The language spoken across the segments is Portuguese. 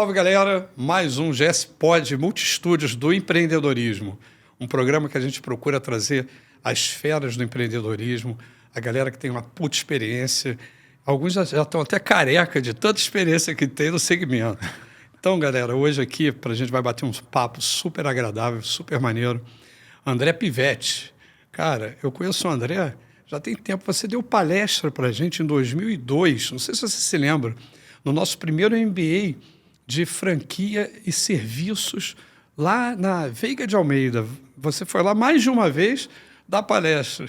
salve, galera! Mais um GS Pod Multistúdios do Empreendedorismo. Um programa que a gente procura trazer as feras do empreendedorismo, a galera que tem uma puta experiência. Alguns já estão até careca de tanta experiência que tem no segmento. Então, galera, hoje aqui a gente vai bater um papo super agradável, super maneiro. André Pivetti. Cara, eu conheço o André já tem tempo. Você deu palestra para a gente em 2002, não sei se você se lembra, no nosso primeiro MBA de franquia e serviços lá na Veiga de Almeida. Você foi lá mais de uma vez dar palestra.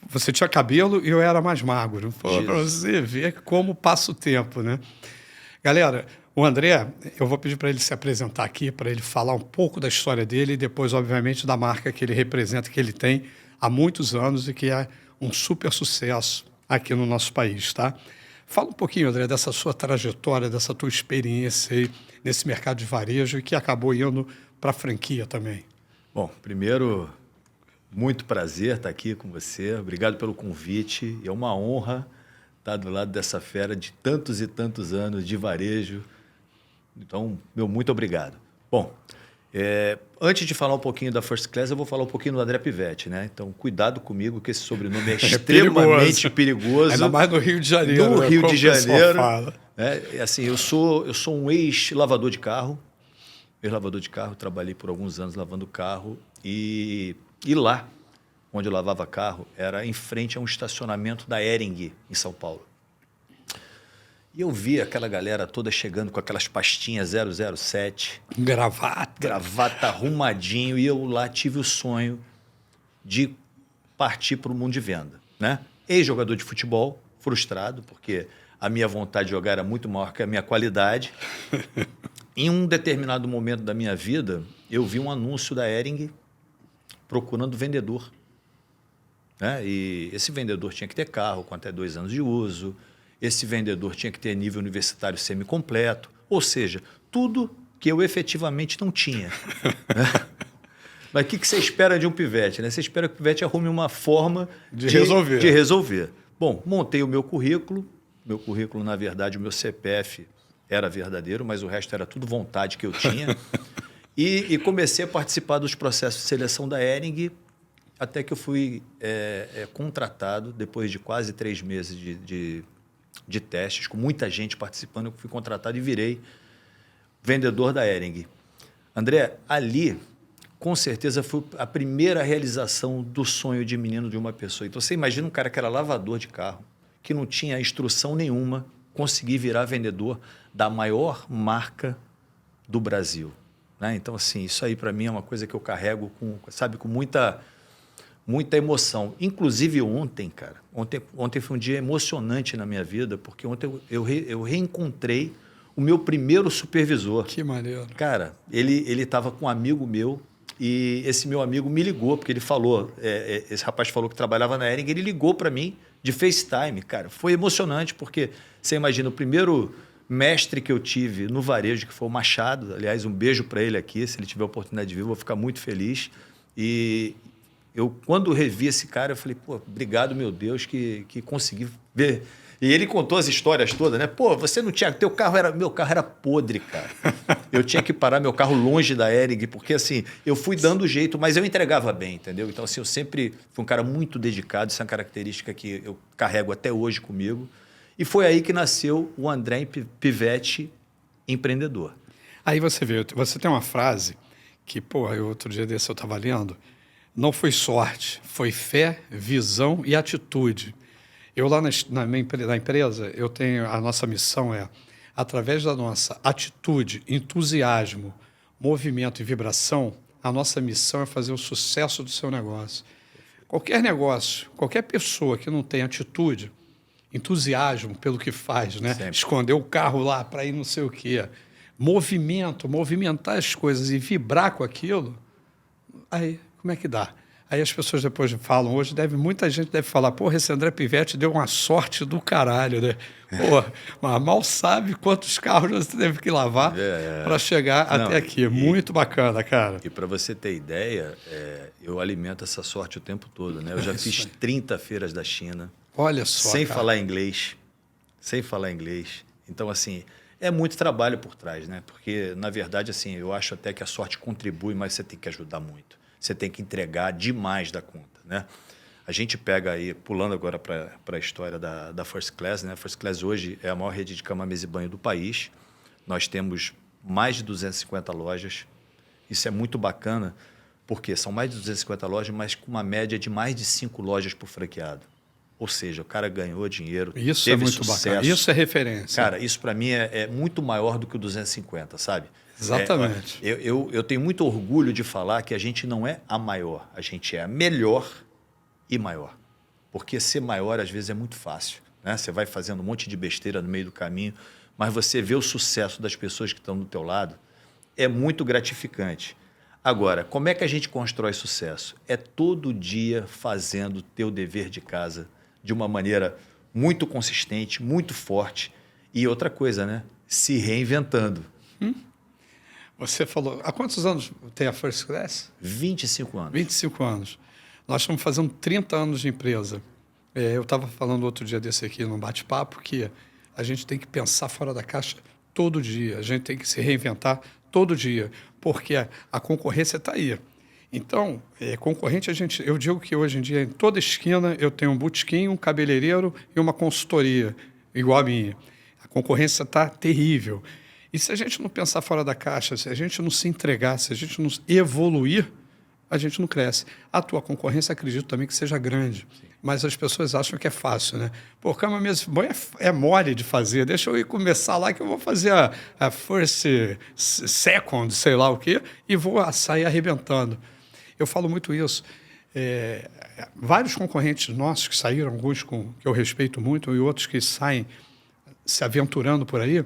Você tinha cabelo e eu era mais magro. Para você ver como passa o tempo, né? Galera, o André, eu vou pedir para ele se apresentar aqui, para ele falar um pouco da história dele e depois, obviamente, da marca que ele representa, que ele tem há muitos anos e que é um super sucesso aqui no nosso país, tá? Fala um pouquinho, André, dessa sua trajetória, dessa tua experiência aí nesse mercado de varejo e que acabou indo para a franquia também. Bom, primeiro, muito prazer estar aqui com você. Obrigado pelo convite. É uma honra estar do lado dessa fera de tantos e tantos anos de varejo. Então, meu muito obrigado. Bom, antes de falar um pouquinho da First Class, eu vou falar um pouquinho do André Pivetti, né? Então, cuidado comigo, que esse sobrenome é extremamente perigoso. Ainda mais no Rio de Janeiro. No Rio de Janeiro. Fala. Assim, eu sou um ex-lavador de carro. Ex-lavador de carro, trabalhei por alguns anos lavando carro. E lá, onde eu lavava carro, era em frente a um estacionamento da Hering, em São Paulo. E eu vi aquela galera toda chegando com aquelas pastinhas 007. Gravata arrumadinho. E eu lá tive o sonho de partir para o mundo de venda, né? Ex-jogador de futebol, frustrado, porque a minha vontade de jogar era muito maior que a minha qualidade. Em um determinado momento da minha vida, eu vi um anúncio da Hering procurando vendedor, né? E esse vendedor tinha que ter carro com até 2 anos de uso. Esse vendedor tinha que ter nível universitário semicompleto, ou seja, tudo que eu efetivamente não tinha. Mas o que você espera de um pivete, né? Você espera que o pivete arrume uma forma de resolver. Bom, montei o meu currículo. Meu currículo, na verdade, o meu CPF era verdadeiro, mas o resto era tudo vontade que eu tinha. E comecei a participar dos processos de seleção da Hering, até que eu fui contratado, depois de quase 3 meses de testes, com muita gente participando, eu fui contratado e virei vendedor da Hering. André, ali, com certeza, foi a primeira realização do sonho de menino de uma pessoa. Então, você imagina um cara que era lavador de carro, que não tinha instrução nenhuma, conseguir virar vendedor da maior marca do Brasil, né? Então, assim, isso aí para mim é uma coisa que eu carrego com muita emoção. Inclusive ontem, cara. Ontem foi um dia emocionante na minha vida, porque ontem eu reencontrei o meu primeiro supervisor. Que maneiro. Cara, ele estava com um amigo meu e esse meu amigo me ligou, porque ele falou, esse rapaz falou que trabalhava na Hering, ele ligou para mim de FaceTime. Cara, foi emocionante, porque você imagina, o primeiro mestre que eu tive no varejo, que foi o Machado, aliás, um beijo para ele aqui, se ele tiver a oportunidade de vir, eu vou ficar muito feliz. E eu, quando revi esse cara, eu falei, pô, obrigado, meu Deus, que consegui ver. E ele contou as histórias todas, né? Pô, você não tinha... Meu carro era podre, cara. Eu tinha que parar meu carro longe da Hering, porque, assim, eu fui dando jeito, mas eu entregava bem, entendeu? Então, assim, eu sempre fui um cara muito dedicado, isso é uma característica que eu carrego até hoje comigo. E foi aí que nasceu o André Pivetti empreendedor. Aí você vê, você tem uma frase que, pô, outro dia desse eu estava lendo, não foi sorte, foi fé, visão e atitude. Eu lá na empresa, eu tenho, a nossa missão através da nossa atitude, entusiasmo, movimento e vibração, a nossa missão é fazer o sucesso do seu negócio. Qualquer negócio, qualquer pessoa que não tem atitude, entusiasmo pelo que faz, né? Sempre. Esconder o carro lá para ir não sei o quê, movimentar as coisas e vibrar com aquilo, aí como é que dá? Aí as pessoas depois falam, hoje muita gente deve falar, porra, esse André Pivetti deu uma sorte do caralho, né? Porra, mas mal sabe quantos carros você teve que lavar para chegar até aqui. Muito bacana, cara. E para você ter ideia, eu alimento essa sorte o tempo todo, né? Eu já fiz 30 feiras da China. Olha só, sem falar inglês. Então, assim, É muito trabalho por trás, né? Porque, na verdade, assim, eu acho até que a sorte contribui, mas você tem que ajudar muito. Você tem que entregar demais da conta, né? A gente pega aí, pulando agora para a história da First Class, né? A First Class hoje é a maior rede de cama, mesa e banho do país. Nós temos mais de 250 lojas. Isso é muito bacana, porque são mais de 250 lojas, mas com uma média de mais de 5 lojas por franqueado. Ou seja, o cara ganhou dinheiro, Isso teve é muito sucesso. bacana. Isso é referência. Cara, isso para mim é muito maior do que o 250, sabe? Exatamente. Eu tenho muito orgulho de falar que a gente não é a maior, a gente é a melhor e maior. Porque ser maior, às vezes, é muito fácil, né? Você vai fazendo um monte de besteira no meio do caminho, mas você vê o sucesso das pessoas que estão do teu lado, é muito gratificante. Agora, como é que a gente constrói sucesso? É todo dia fazendo o teu dever de casa de uma maneira muito consistente, muito forte. E outra coisa, né? Se reinventando. Você falou, há quantos anos tem a First Class? 25 anos. 25 anos. Nós estamos fazendo 30 anos de empresa. Eu estava falando outro dia desse aqui, num bate-papo, que a gente tem que pensar fora da caixa todo dia. A gente tem que se reinventar todo dia, porque a concorrência está aí. Então, concorrente, eu digo que hoje em dia, em toda esquina, eu tenho um botequim, um cabeleireiro e uma consultoria igual a minha. A concorrência está terrível. E se a gente não pensar fora da caixa, se a gente não se entregar, se a gente não evoluir, a gente não cresce. A tua concorrência, acredito também que seja grande. Sim. Mas as pessoas acham que é fácil, né? Pô, cama, mesa e banho é mole de fazer. Deixa eu ir começar lá que eu vou fazer a first, second, sei lá o quê, e vou sair arrebentando. Eu falo muito isso. Vários concorrentes nossos que saíram, alguns que eu respeito muito, e outros que saem se aventurando por aí,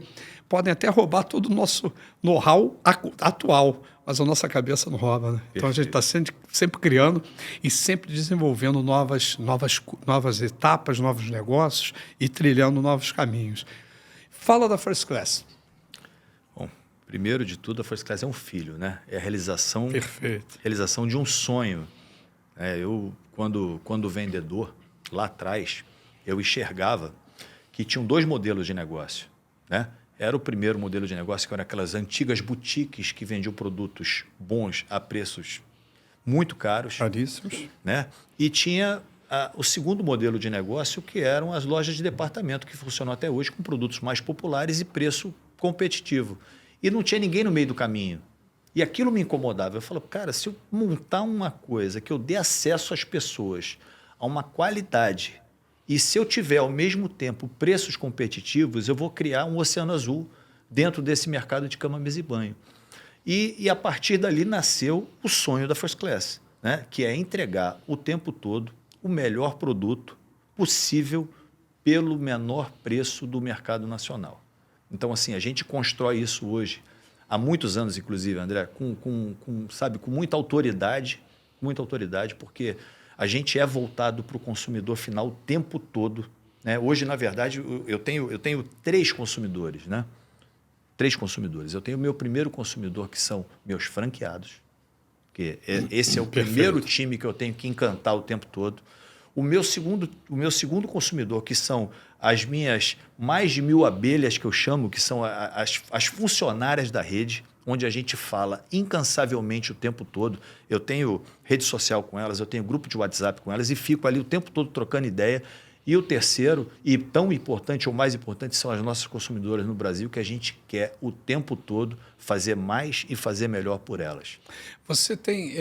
podem até roubar todo o nosso know-how atual, mas a nossa cabeça não rouba, né? Então a gente está sempre criando e sempre desenvolvendo novas etapas, novos negócios e trilhando novos caminhos. Fala da First Class. Bom, primeiro de tudo, a First Class é um filho, né? É a realização de um sonho. Eu, quando vendedor, lá atrás, eu enxergava que tinham 2 modelos de negócio, né? Era o primeiro modelo de negócio, que eram aquelas antigas boutiques que vendiam produtos bons a preços muito caros. Caríssimos. Né? E tinha o segundo modelo de negócio, que eram as lojas de departamento, que funcionam até hoje com produtos mais populares e preço competitivo. E não tinha ninguém no meio do caminho. E aquilo me incomodava. Eu falava, cara, se eu montar uma coisa que eu dê acesso às pessoas a uma qualidade, e se eu tiver, ao mesmo tempo, preços competitivos, eu vou criar um oceano azul dentro desse mercado de cama, mesa e banho. E a partir dali nasceu o sonho da First Class, né? Que é entregar o tempo todo o melhor produto possível pelo menor preço do mercado nacional. Então, assim, a gente constrói isso hoje, há muitos anos, inclusive, André, com muita autoridade, porque a gente é voltado para o consumidor final o tempo todo, né? Hoje, na verdade, eu tenho 3 consumidores, né? 3 consumidores. Eu tenho o meu primeiro consumidor, que são meus franqueados, que esse é o primeiro time que eu tenho que encantar o tempo todo. O meu segundo consumidor, que são as minhas mais de 1.000 abelhas, que eu chamo, que são as funcionárias da rede, onde a gente fala incansavelmente o tempo todo. Eu tenho rede social com elas, eu tenho grupo de WhatsApp com elas e fico ali o tempo todo trocando ideia. E o terceiro, e tão importante ou mais importante, são as nossas consumidoras no Brasil, que a gente quer o tempo todo fazer mais e fazer melhor por elas. Você tem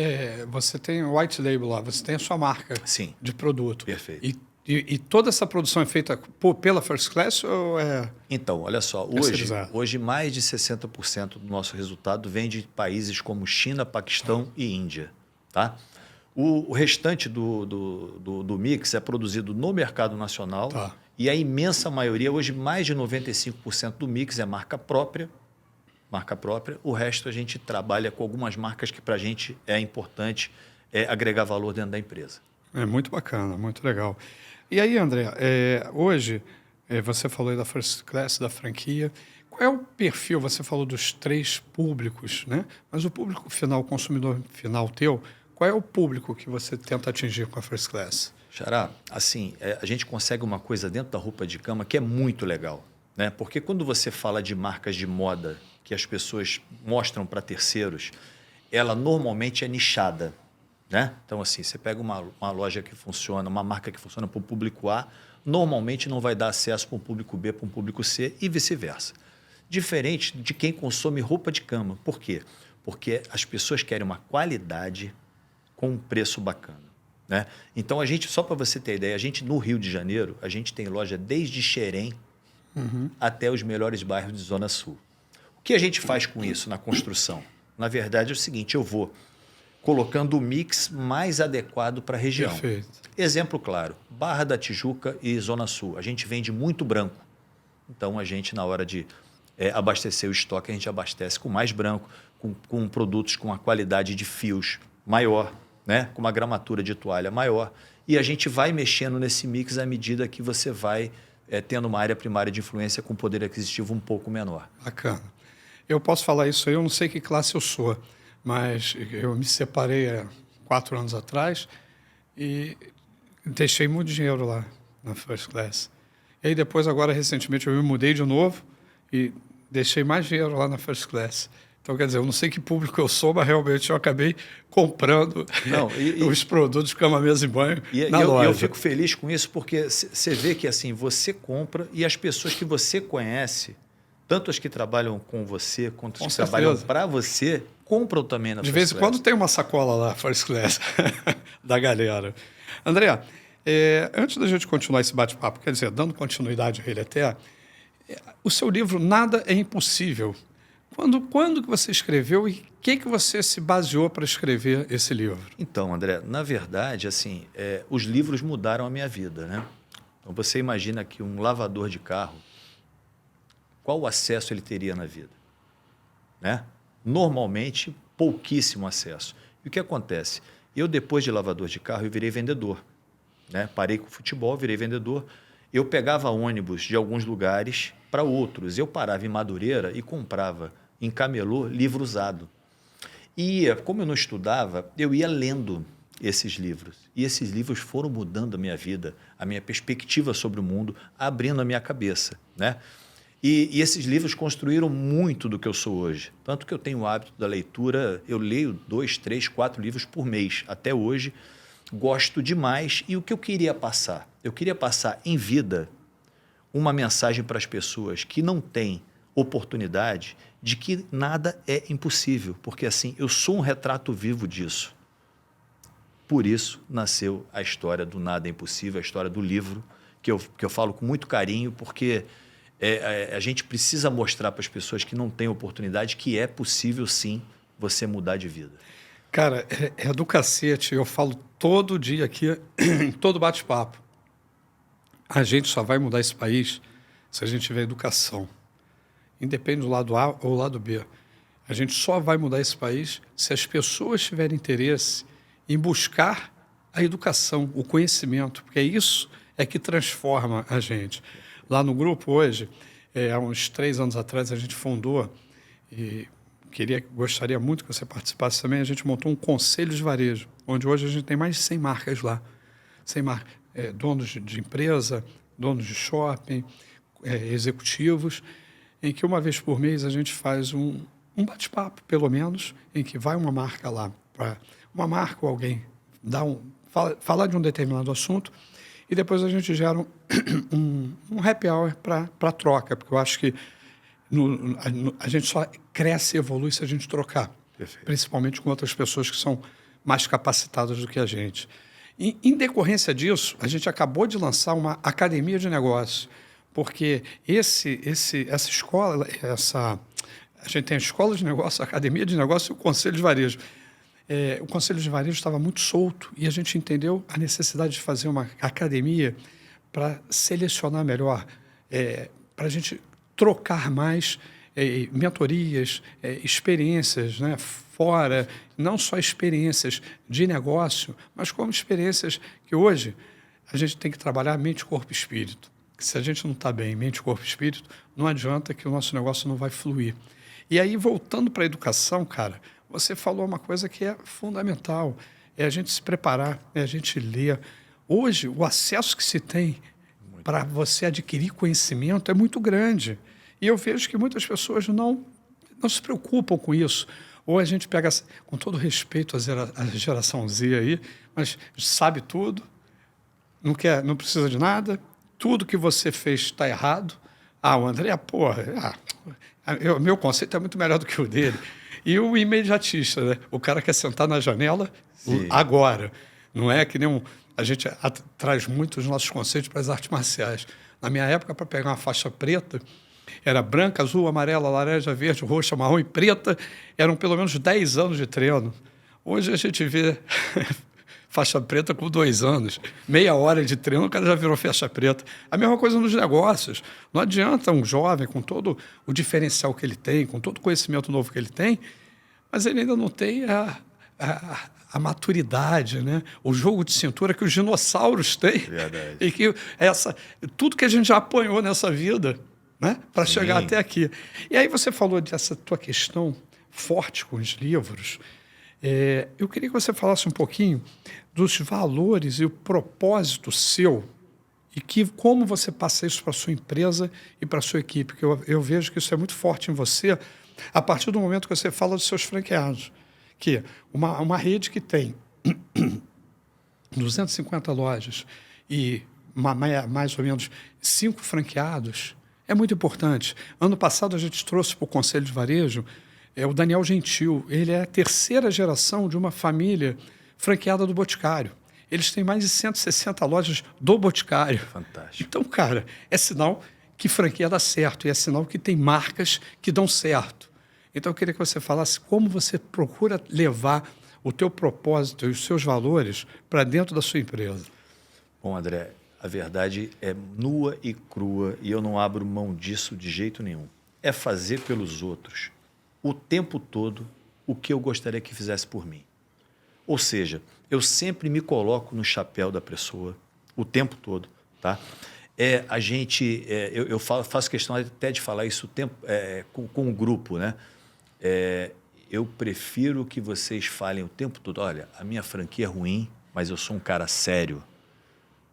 o white label lá, você tem a sua marca. Sim. De produto. Perfeito. E toda essa produção é feita pela First Class ou é... Então, olha só, hoje mais de 60% do nosso resultado vem de países como China, Paquistão e Índia. Tá? O restante do mix é produzido no mercado nacional. Tá. E a imensa maioria, hoje mais de 95% do mix é marca própria. O resto a gente trabalha com algumas marcas que para a gente é importante agregar valor dentro da empresa. É muito bacana, muito legal. E aí, André, hoje você falou aí da First Class, da franquia. Qual é o perfil? Você falou dos 3 públicos, né? Mas o público final, o consumidor final teu, qual é o público que você tenta atingir com a First Class? Xará, assim, a gente consegue uma coisa dentro da roupa de cama que é muito legal. né? Porque quando você fala de marcas de moda que as pessoas mostram para terceiros, ela normalmente é nichada, né? Então, assim, você pega uma loja que funciona, uma marca que funciona para o público A, normalmente não vai dar acesso para um público B, para um público C e vice-versa. Diferente de quem consome roupa de cama. Por quê? Porque as pessoas querem uma qualidade com um preço bacana, né? Então, a gente, só para você ter ideia, a gente no Rio de Janeiro, a gente tem loja desde Xerém até os melhores bairros de Zona Sul. O que a gente faz com isso na construção? Na verdade, é o seguinte, eu vou colocando o mix mais adequado para a região. Perfeito. Exemplo claro, Barra da Tijuca e Zona Sul. A gente vende muito branco. Então, a gente, na hora de abastecer o estoque, a gente abastece com mais branco, com produtos com a qualidade de fios maior, né? Com uma gramatura de toalha maior. E a gente vai mexendo nesse mix à medida que você vai tendo uma área primária de influência com poder aquisitivo um pouco menor. Bacana. Eu posso falar isso aí, eu não sei que classe eu sou, mas eu me separei há 4 anos atrás e deixei muito dinheiro lá na First Class. E aí depois, agora, recentemente, eu me mudei de novo e deixei mais dinheiro lá na First Class. Então, quer dizer, eu não sei que público eu sou, mas realmente eu acabei comprando os produtos cama, mesa e banho na loja. Eu fico feliz com isso porque você vê que assim, você compra e as pessoas que você conhece, tanto as que trabalham com você quanto as que trabalham para você, compram também na First Class. De vez em quando tem uma sacola lá, First Class, da galera. André, antes da gente continuar esse bate-papo, quer dizer, dando continuidade a ele até, o seu livro Nada é Impossível. Quando que você escreveu e o que você se baseou para escrever esse livro? Então, André, na verdade, assim, os livros mudaram a minha vida, né? Então, você imagina que um lavador de carro, qual acesso ele teria na vida? Né? Normalmente, pouquíssimo acesso. E o que acontece? Eu, depois de lavador de carro, eu virei vendedor. Né? Parei com o futebol, virei vendedor. Eu pegava ônibus de alguns lugares para outros. Eu parava em Madureira e comprava em camelô livro usado. E, como eu não estudava, eu ia lendo esses livros. E esses livros foram mudando a minha vida, a minha perspectiva sobre o mundo, abrindo a minha cabeça, né? E esses livros construíram muito do que eu sou hoje. Tanto que eu tenho o hábito da leitura, eu leio 2, 3, 4 livros por mês. Até hoje, gosto demais. E o que eu queria passar? Eu queria passar em vida uma mensagem para as pessoas que não têm oportunidade de que nada é impossível. Porque assim, eu sou um retrato vivo disso. Por isso nasceu a história do Nada é Impossível, a história do livro, que eu falo com muito carinho, porque a gente precisa mostrar para as pessoas que não têm oportunidade que é possível, sim, você mudar de vida. Cara, é do cacete. Eu falo todo dia aqui, em todo bate-papo. A gente só vai mudar esse país se a gente tiver educação. Independe do lado A ou do lado B. A gente só vai mudar esse país se as pessoas tiverem interesse em buscar a educação, o conhecimento, porque isso é que transforma a gente. Lá no grupo hoje, há uns 3 anos atrás, a gente fundou, e gostaria muito que você participasse também, a gente montou um conselho de varejo, onde hoje a gente tem mais de 100 marcas lá. 100 marcas, donos de empresa, donos de shopping, executivos, em que uma vez por mês a gente faz um bate-papo, pelo menos, em que vai uma marca lá, para uma marca ou alguém falar de um determinado assunto, e depois a gente gera um happy hour para troca, porque eu acho que a gente só cresce e evolui se a gente trocar. Perfeito. Principalmente com outras pessoas que são mais capacitadas do que a gente. E, em decorrência disso, a gente acabou de lançar uma academia de negócios, porque essa escola, a gente tem a escola de negócios, a academia de negócios e o conselho de varejo. O conselho de varejo estava muito solto e a gente entendeu a necessidade de fazer uma academia para selecionar melhor, para a gente trocar mais mentorias, experiências, né, fora, não só experiências de negócio, mas como experiências que hoje a gente tem que trabalhar mente, corpo e espírito. Se a gente não está bem, mente, corpo e espírito, não adianta que o nosso negócio não vai fluir. E aí, voltando para a educação, cara, você falou uma coisa que é fundamental, é a gente se preparar, é a gente ler. Hoje, o acesso que se tem para você adquirir conhecimento é muito grande. E eu vejo que muitas pessoas não se preocupam com isso. Ou a gente pega, com todo respeito à geração Z aí, mas sabe tudo, não precisa de nada, tudo que você fez está errado. O André, porra, meu conceito é muito melhor do que o dele. E o imediatista, né? O cara quer sentar na janela agora. Não é que nem a gente traz muito os nossos conceitos para as artes marciais. Na minha época, para pegar uma faixa preta, era branca, azul, amarela, laranja, verde, roxa, marrom e preta. Eram pelo menos 10 anos de treino. Hoje a gente vê faixa preta com 2 anos. Meia hora de treino, o cara já virou faixa preta. A mesma coisa nos negócios. Não adianta um jovem, com todo o diferencial que ele tem, com todo o conhecimento novo que ele tem, mas ele ainda não tem a maturidade, né? O jogo de cintura que os dinossauros têm. Verdade. E que tudo que a gente já apanhou nessa vida, né? Para chegar até aqui. E aí você falou dessa tua questão forte com os livros. Eu queria que você falasse um pouquinho dos valores e o propósito seu e como você passa isso para a sua empresa e para a sua equipe, porque eu vejo que isso é muito forte em você a partir do momento que você fala dos seus franqueados, que uma rede que tem 250 lojas e mais ou menos 5 franqueados é muito importante. Ano passado a gente trouxe para o Conselho de Varejo o Daniel Gentil. Ele é a 3ª geração de uma família franqueada do Boticário. Eles têm mais de 160 lojas do Boticário. Fantástico. Então, cara, é sinal que franquia dá certo e é sinal que tem marcas que dão certo. Então, eu queria que você falasse como você procura levar o teu propósito e os seus valores para dentro da sua empresa. Bom, André, a verdade é nua e crua e eu não abro mão disso de jeito nenhum. É fazer pelos outros o tempo todo o que eu gostaria que fizesse por mim. Ou seja, eu sempre me coloco no chapéu da pessoa o tempo todo, tá? Eu faço questão até de falar isso com o grupo, né? Eu prefiro que vocês falem o tempo todo, olha, a minha franquia é ruim, mas eu sou um cara sério,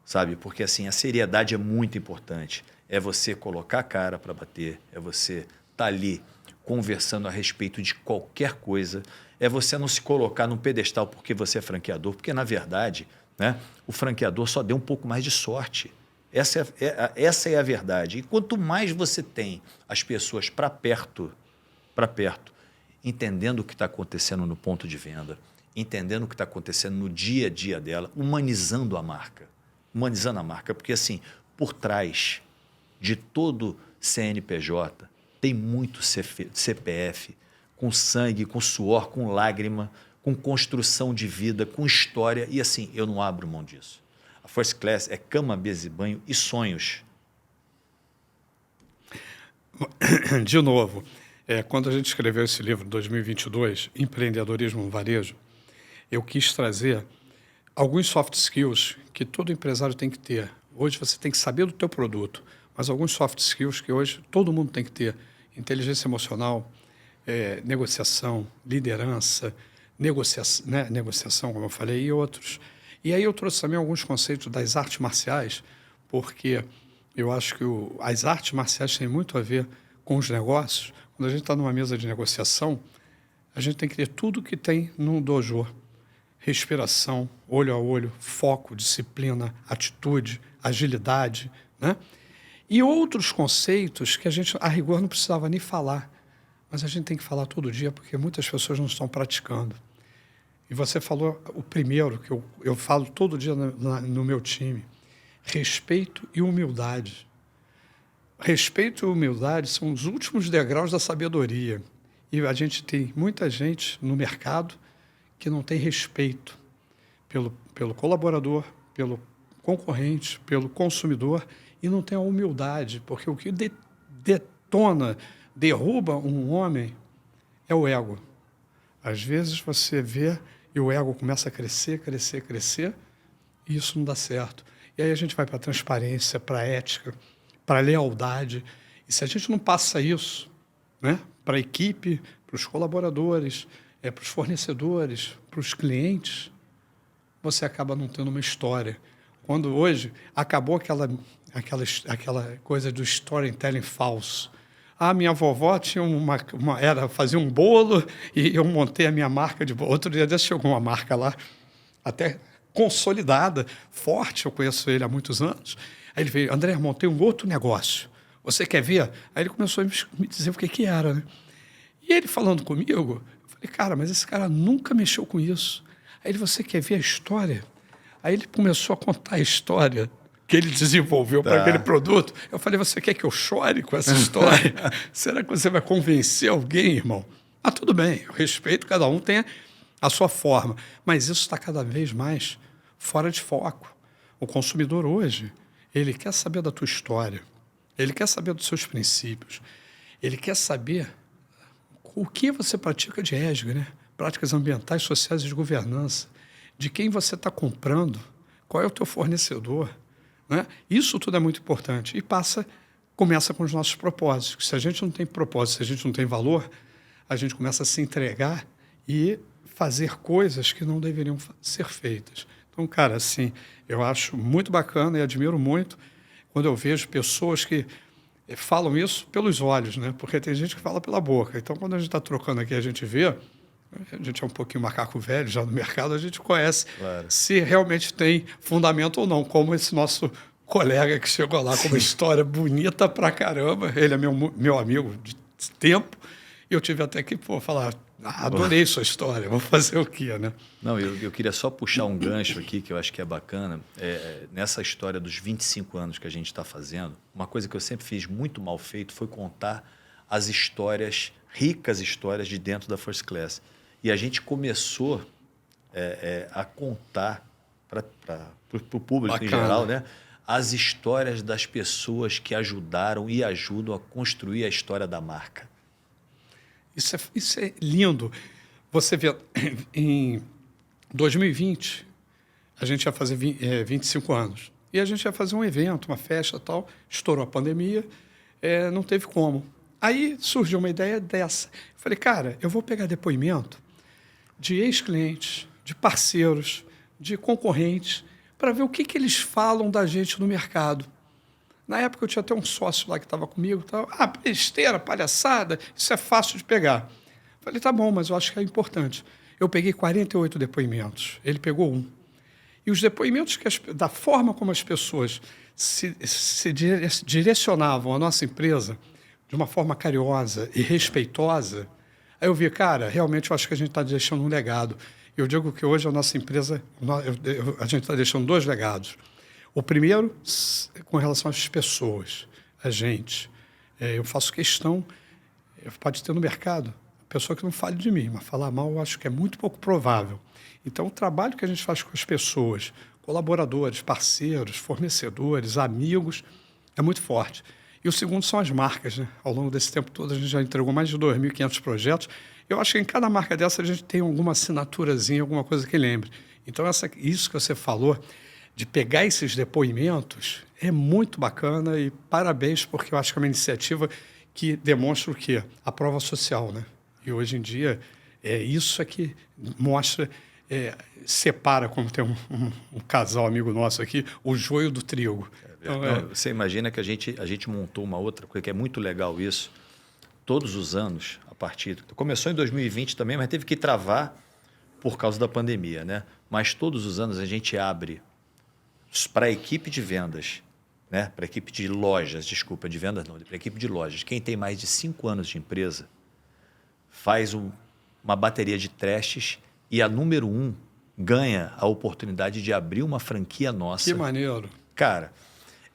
sabe? Porque assim, a seriedade é muito importante. É você colocar a cara para bater, é você estar ali conversando a respeito de qualquer coisa, é você não se colocar num pedestal porque você é franqueador, porque, na verdade, né, o franqueador só deu um pouco mais de sorte. Essa é a verdade. E quanto mais você tem as pessoas para perto, entendendo o que está acontecendo no ponto de venda, entendendo o que está acontecendo no dia a dia dela, humanizando a marca, porque, assim, por trás de todo CNPJ, tem muito CPF, com sangue, com suor, com lágrima, com construção de vida, com história. E assim, eu não abro mão disso. A First Class é cama, mesa e banho e sonhos. De novo, quando a gente escreveu esse livro, 2022, Empreendedorismo no Varejo, eu quis trazer alguns soft skills que todo empresário tem que ter. Hoje você tem que saber do teu produto, mas alguns soft skills que hoje todo mundo tem que ter. Inteligência emocional, negociação, liderança, negociação, como eu falei, e outros. E aí eu trouxe também alguns conceitos das artes marciais, porque eu acho que as artes marciais têm muito a ver com os negócios. Quando a gente está numa mesa de negociação, a gente tem que ter tudo que tem num dojo. Respiração, olho a olho, foco, disciplina, atitude, agilidade, né? E outros conceitos que a gente, a rigor, não precisava nem falar, mas a gente tem que falar todo dia porque muitas pessoas não estão praticando. E você falou o primeiro, que eu falo todo dia no meu time, respeito e humildade. Respeito e humildade são os últimos degraus da sabedoria. E a gente tem muita gente no mercado que não tem respeito pelo colaborador, pelo concorrente, pelo consumidor, e não tem a humildade, porque o que derruba um homem é o ego. Às vezes você vê e o ego começa a crescer, e isso não dá certo. E aí a gente vai para a transparência, para a ética, para a lealdade. E se a gente não passa isso, né, para a equipe, para os colaboradores, para os fornecedores, para os clientes, você acaba não tendo uma história. Quando hoje acabou aquela coisa do storytelling falso. Ah, minha vovó tinha fazia um bolo e eu montei a minha marca de bolo. Outro dia chegou uma marca lá, até consolidada, forte, eu conheço ele há muitos anos. Aí ele veio, André, montei um outro negócio. Você quer ver? Aí ele começou a me dizer o que era, né? E ele falando comigo, eu falei, cara, mas esse cara nunca mexeu com isso. Aí ele, você quer ver a história? Aí ele começou a contar a história que ele desenvolveu para aquele produto. Eu falei, você quer que eu chore com essa história? Será que você vai convencer alguém, irmão? Ah, tudo bem, eu respeito, cada um tem a sua forma. Mas isso está cada vez mais fora de foco. O consumidor hoje, ele quer saber da tua história, ele quer saber dos seus princípios, ele quer saber o que você pratica de ESG, né? Práticas ambientais, sociais e de governança, de quem você está comprando, qual é o teu fornecedor, né? Isso tudo é muito importante e começa com os nossos propósitos. Se a gente não tem propósito, se a gente não tem valor, a gente começa a se entregar e fazer coisas que não deveriam ser feitas. Então, cara, assim, eu acho muito bacana e admiro muito quando eu vejo pessoas que falam isso pelos olhos, né? Porque tem gente que fala pela boca. Então, quando a gente está trocando aqui, a gente vê, a gente é um pouquinho macaco velho já no mercado, a gente conhece se realmente tem fundamento ou não, como esse nosso colega que chegou lá com uma história bonita pra caramba. Ele é meu amigo de tempo, e eu tive até que falar, adorei sua história, vou fazer o quê, né? Não, eu queria só puxar um gancho aqui, que eu acho que é bacana. Nessa história dos 25 anos que a gente está fazendo, uma coisa que eu sempre fiz muito mal feito foi contar as histórias, ricas histórias de dentro da First Class. E a gente começou a contar para o público bacana, em geral, né, as histórias das pessoas que ajudaram e ajudam a construir a história da marca. Isso é lindo. Você vê, em 2020, a gente ia fazer 25 anos. E a gente ia fazer um evento, uma festa e tal. Estourou a pandemia, não teve como. Aí surgiu uma ideia dessa. Eu falei, cara, eu vou pegar depoimento de ex-clientes, de parceiros, de concorrentes, para ver o que eles falam da gente no mercado. Na época eu tinha até um sócio lá que estava comigo. Besteira, palhaçada, isso é fácil de pegar. Falei, tá bom, mas eu acho que é importante. Eu peguei 48 depoimentos, ele pegou um. E os depoimentos, da forma como as pessoas se direcionavam à nossa empresa, de uma forma carinhosa e respeitosa, aí eu vi, cara, realmente eu acho que a gente está deixando um legado. Eu digo que hoje a nossa empresa, a gente está deixando 2 legados. O primeiro, com relação às pessoas, a gente. Eu faço questão, pode ter no mercado, pessoa que não fale de mim, mas falar mal eu acho que é muito pouco provável. Então, o trabalho que a gente faz com as pessoas, colaboradores, parceiros, fornecedores, amigos, é muito forte. E o segundo são as marcas, né? Ao longo desse tempo todo, a gente já entregou mais de 2.500 projetos. Eu acho que em cada marca dessa a gente tem alguma assinaturazinha, alguma coisa que lembre. Então, isso que você falou, de pegar esses depoimentos, é muito bacana e parabéns, porque eu acho que é uma iniciativa que demonstra o quê? A prova social, né? E hoje em dia, isso é que mostra, separa, como tem um casal amigo nosso aqui, o joio do trigo. Então, você imagina que a gente montou uma outra coisa que é muito legal isso. Todos os anos, a partir... Começou em 2020 também, mas teve que travar por causa da pandemia, né? Mas todos os anos a gente abre para a equipe de vendas, né? Para a equipe de lojas, desculpa, de vendas não, para a equipe de lojas. Quem tem mais de 5 anos de empresa faz uma bateria de testes e a número 1 ganha a oportunidade de abrir uma franquia nossa. Que maneiro. Cara,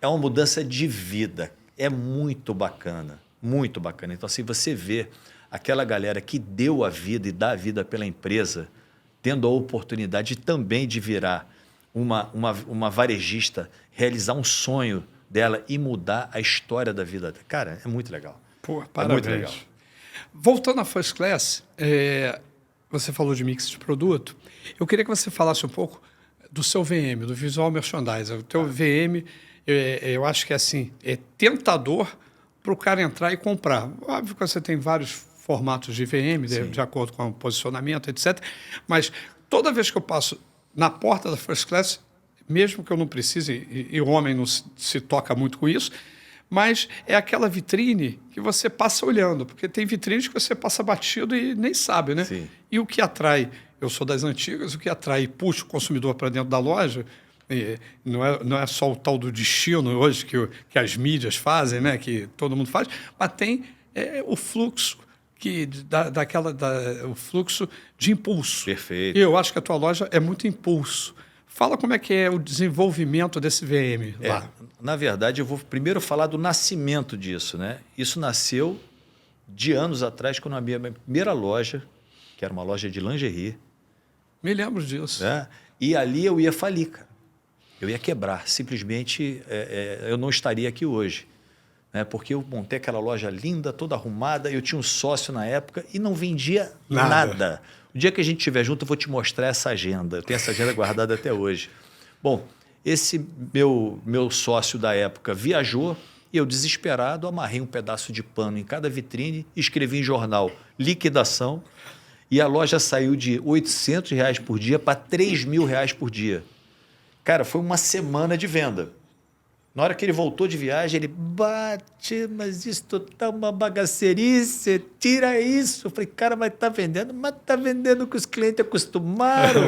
é uma mudança de vida. É muito bacana, muito bacana. Então, assim, você vê aquela galera que deu a vida e dá a vida pela empresa, tendo a oportunidade também de virar uma varejista, realizar um sonho dela e mudar a história da vida. Cara, é muito legal. Pô, parabéns. É muito legal. Voltando à First Class, você falou de mix de produto. Eu queria que você falasse um pouco do seu VM, do Visual Merchandiser. O teu VM, eu acho que é tentador para o cara entrar e comprar. Óbvio que você tem vários formatos de VM, de acordo com o posicionamento, etc. Mas toda vez que eu passo na porta da First Class, mesmo que eu não precise, e o homem não se toca muito com isso, mas é aquela vitrine que você passa olhando, porque tem vitrines que você passa batido e nem sabe, né? Sim. E o que atrai, eu sou das antigas, o que atrai e puxa o consumidor para dentro da loja, não é só o tal do destino hoje que as mídias fazem, né? Que todo mundo faz, mas tem o fluxo o fluxo de impulso. Perfeito. E eu acho que a tua loja é muito impulso. Fala como é que é o desenvolvimento desse VM lá. Na verdade, eu vou primeiro falar do nascimento disso, né? Isso nasceu de anos atrás, quando eu abri a minha primeira loja, que era uma loja de lingerie. Me lembro disso. Né? E ali eu ia falir, cara. Eu ia quebrar. Simplesmente eu não estaria aqui hoje. Né? Porque eu montei aquela loja linda, toda arrumada, eu tinha um sócio na época e não vendia nada. O dia que a gente estiver junto, eu vou te mostrar essa agenda. Eu tenho essa agenda guardada até hoje. Bom, esse meu sócio da época viajou e eu, desesperado, amarrei um pedaço de pano em cada vitrine, escrevi em jornal liquidação e a loja saiu de R$800 por dia para R$3.000 por dia. Cara, foi uma semana de venda. Na hora que ele voltou de viagem, ele bate, mas isso tá uma bagaceirice, tira isso. Eu falei, cara, mas tá vendendo? Mas tá vendendo o que os clientes acostumaram.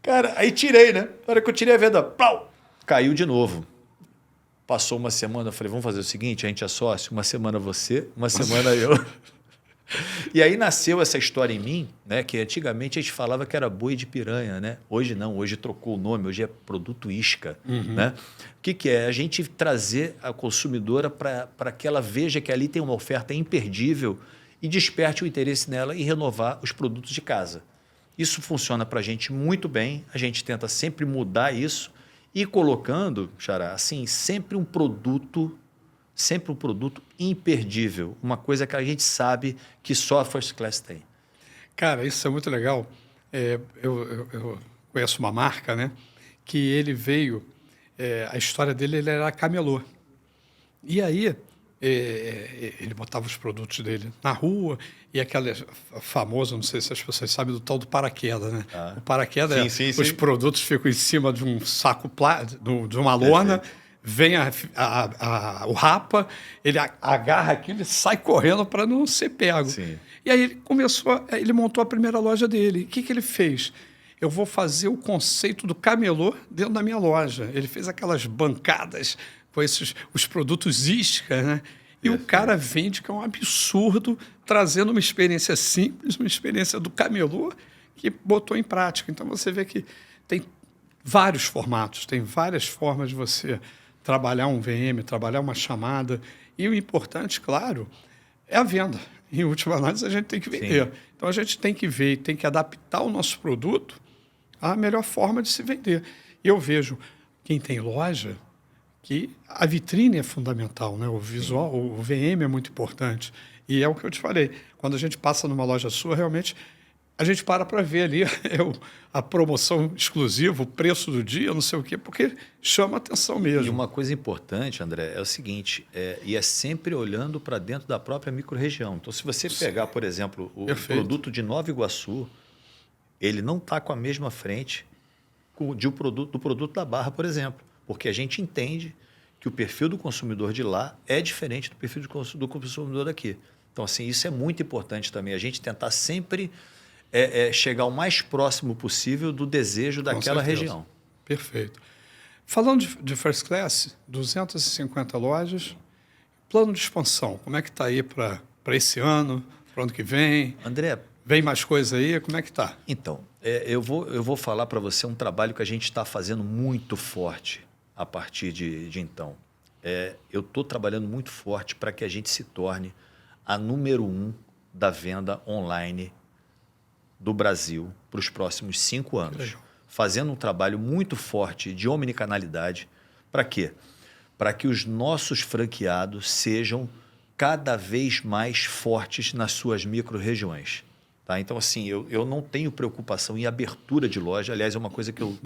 Cara, aí tirei, né? Na hora que eu tirei a venda, pau, caiu de novo. Passou uma semana, eu falei, vamos fazer o seguinte, a gente é sócio, uma semana você, uma semana eu. E aí nasceu essa história em mim, né? Que antigamente a gente falava que era boi de piranha, né? Hoje não, hoje trocou o nome, hoje é produto isca. Né? O que é? A gente trazer a consumidora para que ela veja que ali tem uma oferta imperdível e desperte o interesse nela em renovar os produtos de casa. Isso funciona para a gente muito bem, a gente tenta sempre mudar isso e colocando, Xará, assim, sempre um produto imperdível, uma coisa que a gente sabe que só a First Class tem. Cara, isso é muito legal. Eu conheço uma marca, né? Que ele veio, a história dele, ele era camelô. E aí, ele botava os produtos dele na rua, e aquela famosa, não sei se as pessoas sabem, do tal do paraquedas, né? O paraquedas, sim, os produtos ficam em cima de um saco de uma lona, vem o rapa, ele agarra aquilo e sai correndo para não ser pego. Sim. E aí ele montou a primeira loja dele. O que ele fez? Eu vou fazer o conceito do camelô dentro da minha loja. Ele fez aquelas bancadas com os produtos isca, né? E o cara vende, que é um absurdo, trazendo uma experiência simples, uma experiência do camelô que botou em prática. Então você vê que tem vários formatos, tem várias formas de você trabalhar um VM, trabalhar uma chamada. E o importante, claro, é a venda. Em última análise, a gente tem que vender. Sim. Então, a gente tem que ver, tem que adaptar o nosso produto à melhor forma de se vender. E eu vejo quem tem loja que a vitrine é fundamental, né? O visual, o VM é muito importante. E é o que eu te falei. Quando a gente passa numa loja sua, realmente a gente para ver ali a promoção exclusiva, o preço do dia, não sei o quê, porque chama atenção mesmo. E uma coisa importante, André, é o seguinte, e é sempre olhando para dentro da própria microrregião. Então, se você pegar, por exemplo, o produto de Nova Iguaçu, ele não está com a mesma frente do produto da Barra, por exemplo, porque a gente entende que o perfil do consumidor de lá é diferente do perfil do consumidor daqui. Então, assim, isso é muito importante também, a gente tentar sempre chegar o mais próximo possível do desejo daquela região. Perfeito. Falando de First Class, 250 lojas, plano de expansão, como é que está aí para esse ano, para o ano que vem? André, vem mais coisa aí, como é que está? Então, eu vou falar para você um trabalho que a gente está fazendo muito forte a partir de então. Eu estou trabalhando muito forte para que a gente se torne a número 1 da venda online do Brasil para os próximos 5 anos. Fazendo um trabalho muito forte de omnicanalidade. Para quê? Para que os nossos franqueados sejam cada vez mais fortes nas suas micro-regiões. Tá? Então, assim, eu não tenho preocupação em abertura de loja. Aliás, é uma coisa que eu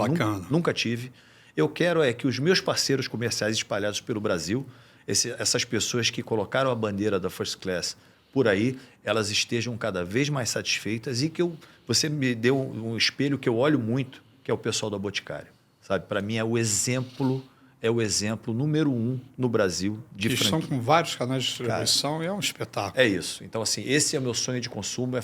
nunca tive. Eu quero que os meus parceiros comerciais espalhados pelo Brasil, essas pessoas que colocaram a bandeira da First Class por aí, elas estejam cada vez mais satisfeitas e que você me deu um espelho que eu olho muito, que é o pessoal da Boticário. sabe? Para mim é o exemplo número 1 no Brasil de Que franquia. estão com vários canais de distribuição. Cara, e é um espetáculo. É isso. Então, assim, esse é o meu sonho de consumo,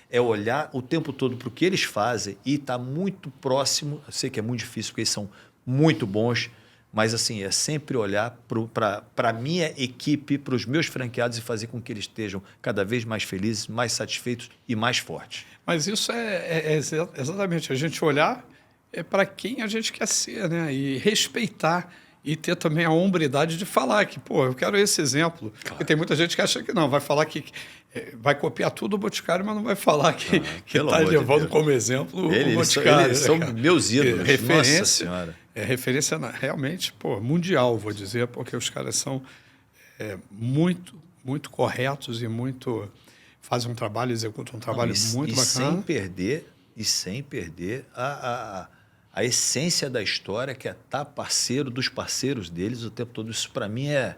é olhar o tempo todo para o que eles fazem e estar muito próximo. Eu sei que é muito difícil, porque eles são muito bons, mas assim, é sempre olhar para a minha equipe, para os meus franqueados e fazer com que eles estejam cada vez mais felizes, mais satisfeitos e mais fortes. Mas isso é exatamente a gente olhar para quem a gente quer ser, né? E respeitar e ter também a hombridade de falar que, pô, eu quero esse exemplo. Claro. E tem muita gente que acha que não, vai falar que vai copiar tudo o Boticário, mas não vai falar que está levando como exemplo o Boticário. Eles são meus ídolos, referência, Nossa Senhora. É referência realmente, pô, mundial, vou dizer, porque os caras são muito, muito corretos e muito fazem um trabalho, executam um trabalho muito bacana. Sem perder a essência da história, que é estar parceiro dos parceiros deles o tempo todo. Isso, para mim, é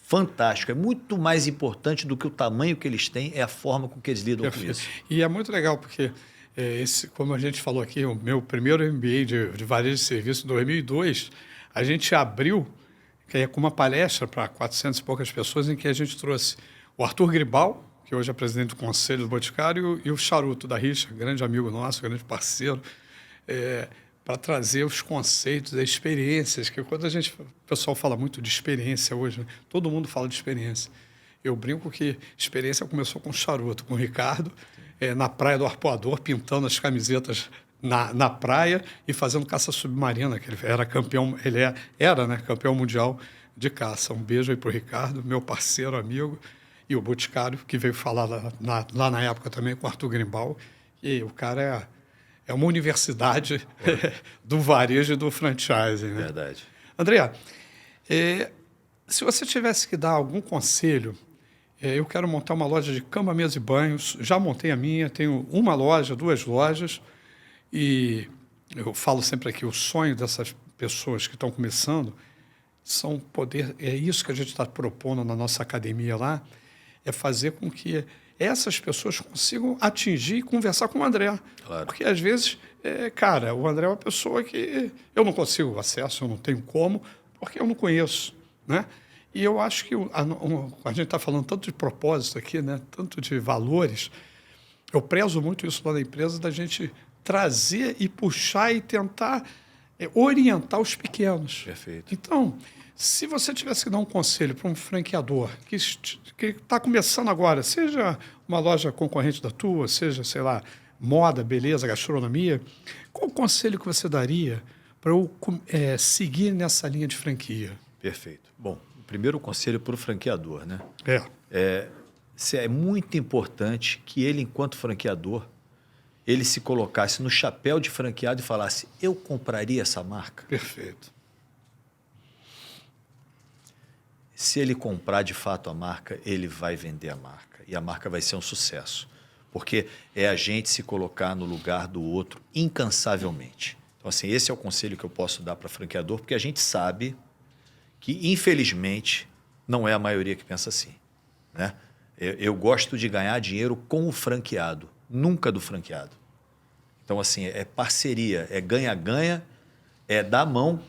fantástico. É muito mais importante do que o tamanho que eles têm, é a forma com que eles lidam com isso. E é muito legal, porque, como a gente falou aqui, o meu primeiro MBA de varejo de serviço, em 2002, a gente abriu com uma palestra para 400 e poucas pessoas, em que a gente trouxe o Arthur Gribal, que hoje é presidente do Conselho do Boticário, e o Charuto da Richa, grande amigo nosso, grande parceiro, para trazer os conceitos, as experiências, que quando o pessoal fala muito de experiência hoje, né? Todo mundo fala de experiência. Eu brinco que experiência começou com o Charuto, com o Ricardo, na Praia do Arpoador, pintando as camisetas na praia e fazendo caça submarina, que ele era campeão, né, campeão mundial de caça. Um beijo aí para o Ricardo, meu parceiro, amigo, e o Boticário, que veio falar lá na época também com o Arthur Grimbal. E o cara é uma universidade do varejo e do franchising. Né? Verdade. André, se você tivesse que dar algum conselho, eu quero montar uma loja de cama, mesa e banhos. Já montei a minha, tenho uma loja, 2 lojas. E eu falo sempre aqui, o sonho dessas pessoas que estão começando são poder... É isso que a gente está propondo na nossa academia lá, é fazer com que essas pessoas consigam atingir e conversar com o André. Claro. Porque, às vezes, cara, o André é uma pessoa que eu não consigo acesso, eu não tenho como, porque eu não conheço, né? E eu acho que a gente está falando tanto de propósito aqui, né? Tanto de valores. Eu prezo muito isso lá na empresa, da gente trazer e puxar e tentar orientar os pequenos. Perfeito. Então, se você tivesse que dar um conselho para um franqueador que está começando agora, seja uma loja concorrente da tua, seja, sei lá, moda, beleza, gastronomia, qual o conselho que você daria para eu seguir nessa linha de franquia? Perfeito. Bom, o primeiro conselho para o franqueador, né? É muito importante que ele, enquanto franqueador, ele se colocasse no chapéu de franqueado e falasse: eu compraria essa marca? Perfeito. Se ele comprar de fato a marca, ele vai vender a marca. E a marca vai ser um sucesso. Porque é a gente se colocar no lugar do outro incansavelmente. Então, assim, esse é o conselho que eu posso dar para franqueador, porque a gente sabe que, infelizmente, não é a maioria que pensa assim, né? Eu gosto de ganhar dinheiro com o franqueado, nunca do franqueado. Então, assim, é parceria, é ganha-ganha, é dar a mão,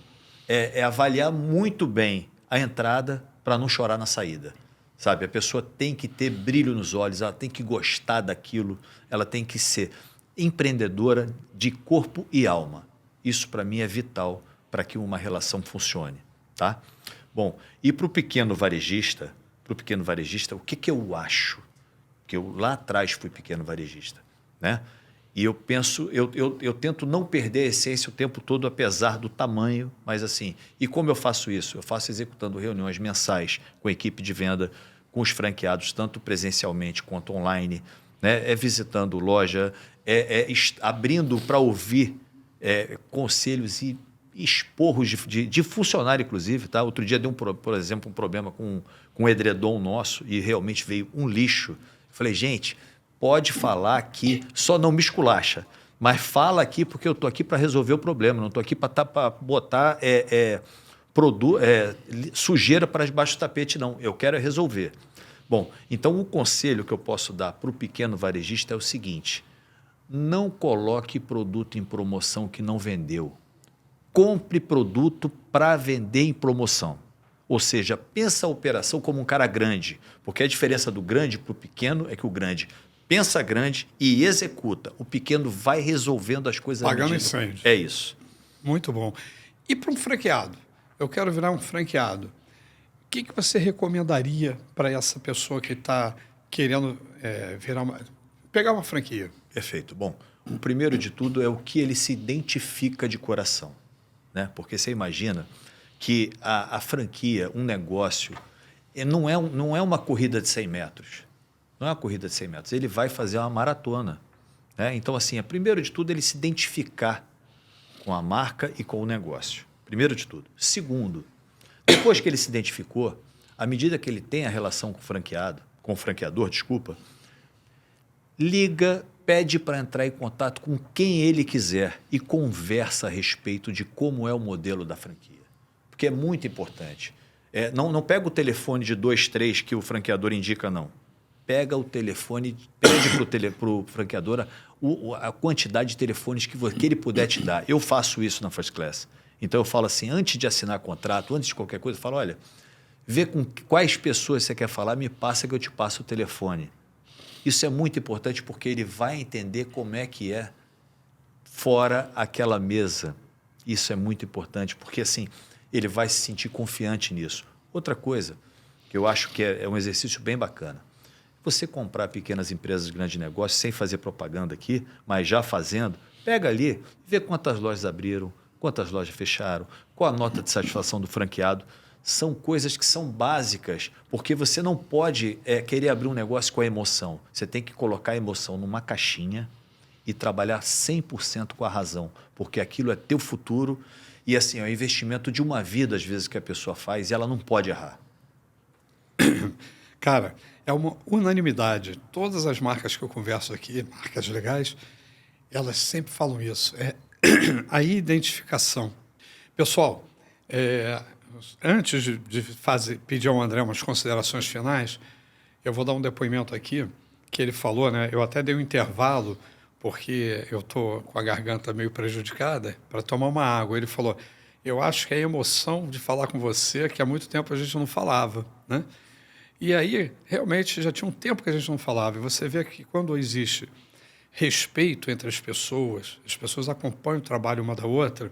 é avaliar muito bem a entrada para não chorar na saída. Sabe? A pessoa tem que ter brilho nos olhos, ela tem que gostar daquilo, ela tem que ser empreendedora de corpo e alma. Isso, para mim, é vital para que uma relação funcione. Tá? Bom, e para o pequeno varejista, o que eu acho? Que eu lá atrás fui pequeno varejista, né? E eu penso, eu tento não perder a essência o tempo todo, apesar do tamanho, mas assim, e como eu faço isso? Eu faço executando reuniões mensais com a equipe de venda, com os franqueados, tanto presencialmente quanto online, né? Visitando loja, abrindo para ouvir conselhos e esporros de funcionário, inclusive. Tá? Outro dia deu, por exemplo, um problema com um edredom nosso e realmente veio um lixo. Eu falei, gente, pode falar aqui, só não me esculacha, mas fala aqui porque eu estou aqui para resolver o problema, não estou aqui para botar sujeira para debaixo do tapete, não. Eu quero resolver. Bom, então o conselho que eu posso dar para o pequeno varejista é o seguinte: não coloque produto em promoção que não vendeu. compre produto para vender em promoção. Ou seja, pensa a operação como um cara grande, porque a diferença do grande para o pequeno é que o grande pensa grande e executa. O pequeno vai resolvendo as coisas. Pagando incêndio. É isso. Muito bom. E para um franqueado? Eu quero virar um franqueado. O que você recomendaria para essa pessoa que está querendo pegar uma franquia? Perfeito. Bom, o primeiro de tudo é o que ele se identifica de coração, né? Porque você imagina que a franquia, um negócio, não é uma corrida de 100 metros. Não é uma corrida de 100 metros. Ele vai fazer uma maratona, né? Então, assim, primeiro de tudo, ele se identificar com a marca e com o negócio. Primeiro de tudo. Segundo, depois que ele se identificou, à medida que ele tem a relação com o franqueador, liga, pede para entrar em contato com quem ele quiser e conversa a respeito de como é o modelo da franquia. Porque é muito importante. Não pega o telefone de 2, 3 que o franqueador indica, não. Pega o telefone, pede para o franqueador a quantidade de telefones que ele puder te dar. Eu faço isso na First Class. Então, eu falo assim, antes de assinar contrato, antes de qualquer coisa, eu falo, olha, vê com quais pessoas você quer falar, me passa que eu te passo o telefone. Isso é muito importante porque ele vai entender como é que é fora aquela mesa. Isso é muito importante porque, assim, ele vai se sentir confiante nisso. Outra coisa que eu acho que é um exercício bem bacana. Você comprar pequenas empresas de grande negócio, sem fazer propaganda aqui, mas já fazendo, pega ali, vê quantas lojas abriram, quantas lojas fecharam, qual a nota de satisfação do franqueado. São coisas que são básicas, porque você não pode querer abrir um negócio com a emoção. Você tem que colocar a emoção numa caixinha e trabalhar 100% com a razão, porque aquilo é teu futuro e assim, é um investimento de uma vida, às vezes, que a pessoa faz e ela não pode errar. Cara, é uma unanimidade. Todas as marcas que eu converso aqui, marcas legais, elas sempre falam isso. É a identificação. Pessoal, antes de pedir ao André umas considerações finais, eu vou dar um depoimento aqui que ele falou, né? Eu até dei um intervalo porque eu estou com a garganta meio prejudicada para tomar uma água. Ele falou, eu acho que é a emoção de falar com você que há muito tempo a gente não falava, né? E aí, realmente, já tinha um tempo que a gente não falava. E você vê que quando existe respeito entre as pessoas acompanham o trabalho uma da outra.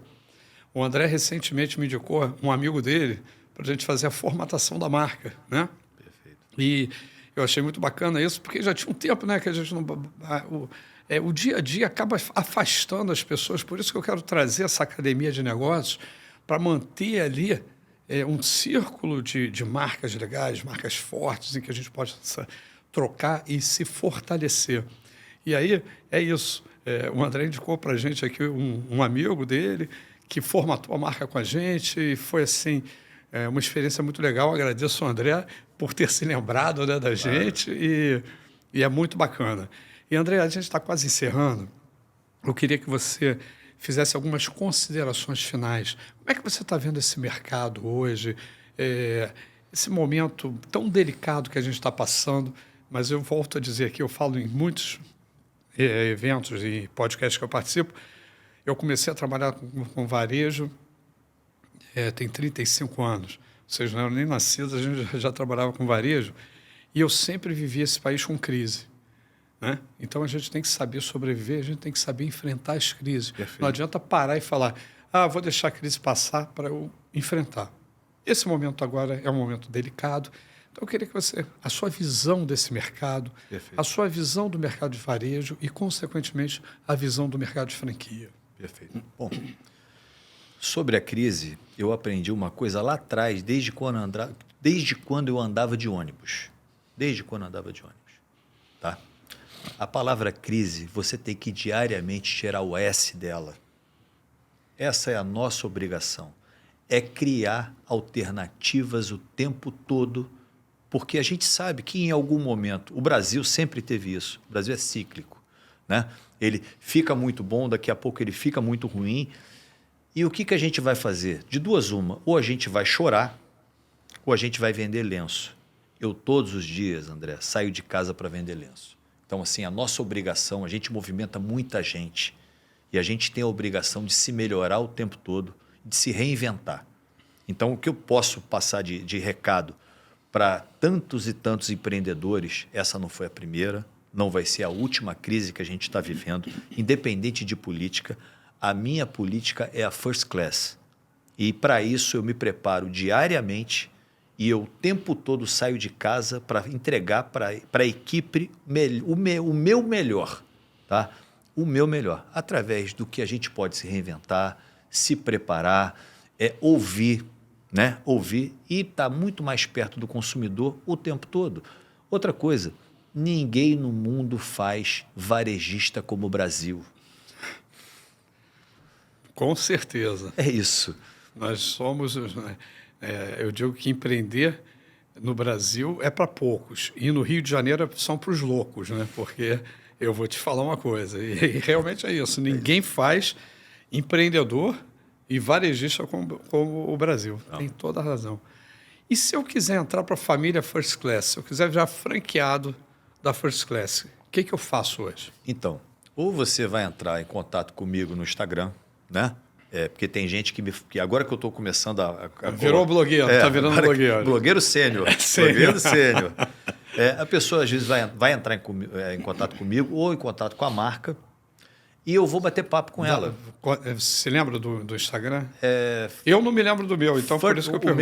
O André recentemente me indicou um amigo dele para a gente fazer a formatação da marca, né? Perfeito. E eu achei muito bacana isso, porque já tinha um tempo, né, que a gente não... o dia a dia acaba afastando as pessoas, por isso que eu quero trazer essa academia de negócios para manter ali um círculo de marcas legais, marcas fortes, em que a gente possa trocar e se fortalecer. E aí, é isso. O André indicou para a gente aqui um amigo dele que formatou a marca com a gente e foi, assim, uma experiência muito legal. Agradeço ao André por ter se lembrado, né, da gente e é muito bacana. E, André, a gente está quase encerrando. Eu queria que você fizesse algumas considerações finais. Como é que você está vendo esse mercado hoje, esse momento tão delicado que a gente está passando? Mas eu volto a dizer aqui, eu falo em muitos eventos e podcasts que eu participo. Eu comecei a trabalhar com varejo tem 35 anos. Ou seja, não era nem nascido, a gente já trabalhava com varejo. E eu sempre vivi esse país com crise, né? Então, a gente tem que saber sobreviver, a gente tem que saber enfrentar as crises. Perfeito. Não adianta parar e falar, vou deixar a crise passar para eu enfrentar. Esse momento agora é um momento delicado. Então, eu queria que você, a sua visão desse mercado, Perfeito. a sua visão do mercado de varejo e, consequentemente, a visão do mercado de franquia. Perfeito. Bom, sobre a crise, eu aprendi uma coisa lá atrás, desde quando eu andava de ônibus. Tá? A palavra crise, você tem que diariamente tirar o S dela. Essa é a nossa obrigação. É criar alternativas o tempo todo, porque a gente sabe que em algum momento, o Brasil sempre teve isso, o Brasil é cíclico, né? Ele fica muito bom, daqui a pouco ele fica muito ruim. E o que a gente vai fazer? De duas uma, ou a gente vai chorar, ou a gente vai vender lenço. Eu todos os dias, André, saio de casa para vender lenço. Então, assim, a nossa obrigação, a gente movimenta muita gente e a gente tem a obrigação de se melhorar o tempo todo de se reinventar. Então, o que eu posso passar de recado para tantos e tantos empreendedores, essa não foi a primeira, não vai ser a última crise que a gente está vivendo, independente de política. A minha política é a first class. E para isso eu me preparo diariamente e eu o tempo todo saio de casa para entregar para a equipe o meu melhor. Tá? O meu melhor, através do que a gente pode se reinventar, se preparar, ouvir, né? Ouvir e estar muito mais perto do consumidor o tempo todo. Outra coisa, ninguém no mundo faz varejista como o Brasil. Com certeza. É isso. Nós somos, eu digo que empreender no Brasil é para poucos e no Rio de Janeiro são para os loucos, né? Porque eu vou te falar uma coisa, e realmente é isso, ninguém faz empreendedor e varejista como o Brasil. Não. Tem toda a razão. E se eu quiser entrar para a família First Class, se eu quiser virar franqueado da First Class, o que eu faço hoje? Então, ou você vai entrar em contato comigo no Instagram, né? Porque tem gente que agora que eu estou começando a virou blogueiro, está virando blogueiro. Blogueiro sênior. Blogueiro sênior. A pessoa às vezes vai entrar em contato comigo ou em contato com a marca e eu vou bater papo com ela. Você lembra do Instagram? Eu não me lembro do meu, então por isso que eu pergunto.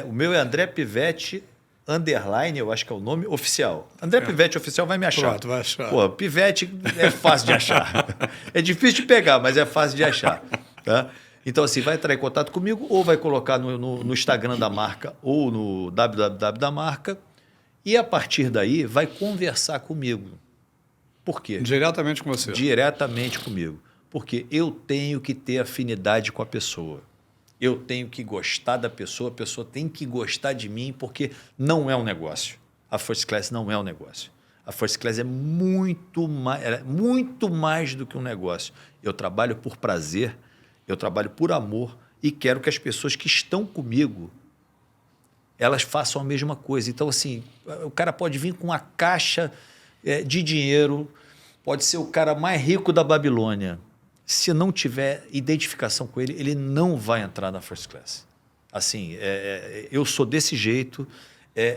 O meu é André Pivete _ eu acho que é o nome oficial. André Pivete oficial vai me achar. Pronto, vai achar. Pô, Pivete é fácil de achar. É difícil de pegar, mas é fácil de achar. Tá? Então, assim, vai entrar em contato comigo ou vai colocar no Instagram da marca ou no www da marca e, a partir daí, vai conversar comigo. Por quê? Diretamente com você? Diretamente comigo. Porque eu tenho que ter afinidade com a pessoa. Eu tenho que gostar da pessoa, a pessoa tem que gostar de mim, porque não é um negócio. A First Class não é um negócio. A First Class é muito mais do que um negócio. Eu trabalho por prazer, eu trabalho por amor e quero que as pessoas que estão comigo, elas façam a mesma coisa. Então, assim, o cara pode vir com uma caixa de dinheiro, pode ser o cara mais rico da Babilônia. Se não tiver identificação com ele, ele não vai entrar na First Class. Assim, eu sou desse jeito.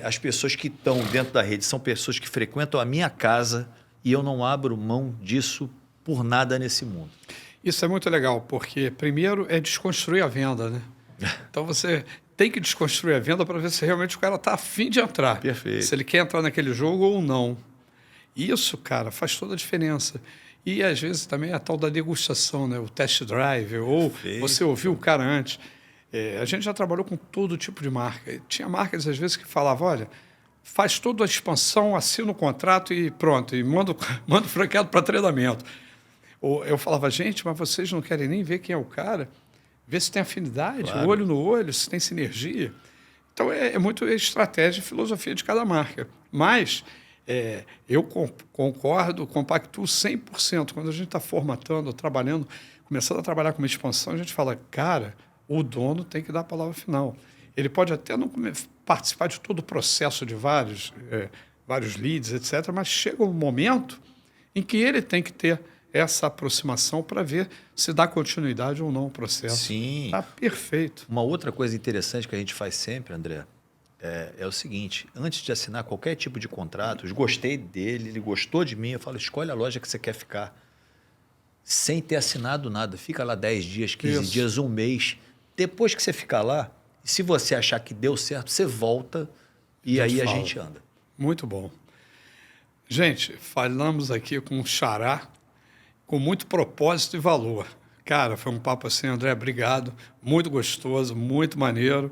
As pessoas que estão dentro da rede são pessoas que frequentam a minha casa e eu não abro mão disso por nada nesse mundo. Isso é muito legal, porque primeiro é desconstruir a venda, né? Então você tem que desconstruir a venda para ver se realmente o cara está afim de entrar. Perfeito. Se ele quer entrar naquele jogo ou não. Isso, cara, faz toda a diferença. E, às vezes, também a tal da degustação, né? O test drive, ou você ouviu o cara antes. A gente já trabalhou com todo tipo de marca. Tinha marcas, às vezes, que falavam, olha, faz toda a expansão, assina o contrato e pronto, e manda o franqueado para treinamento. Ou eu falava, gente, mas vocês não querem nem ver quem é o cara? Ver se tem afinidade, claro. Olho no olho, se tem sinergia. Então, é muito estratégia e filosofia de cada marca. Mas... eu concordo, compactuo 100%. Quando a gente está formatando, trabalhando, começando a trabalhar com uma expansão, a gente fala, cara, o dono tem que dar a palavra final. Ele pode até não participar de todo o processo de vários leads, etc., mas chega um momento em que ele tem que ter essa aproximação para ver se dá continuidade ou não ao processo. Sim. Está perfeito. Uma outra coisa interessante que a gente faz sempre, André, é o seguinte, antes de assinar qualquer tipo de contrato, eu gostei dele, ele gostou de mim, eu falo, escolhe a loja que você quer ficar, sem ter assinado nada, fica lá 10 dias, 15 dias, um mês, depois que você ficar lá, se você achar que deu certo, você volta e aí a gente anda. Muito bom. Gente, falamos aqui com o Xará, com muito propósito e valor. Cara, foi um papo assim, André, obrigado, muito gostoso, muito maneiro,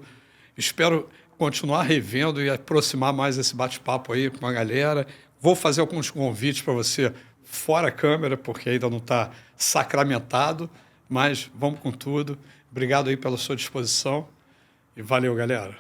espero continuar revendo e aproximar mais esse bate-papo aí com a galera. Vou fazer alguns convites para você fora a câmera, porque ainda não está sacramentado, mas vamos com tudo. Obrigado aí pela sua disposição e valeu, galera.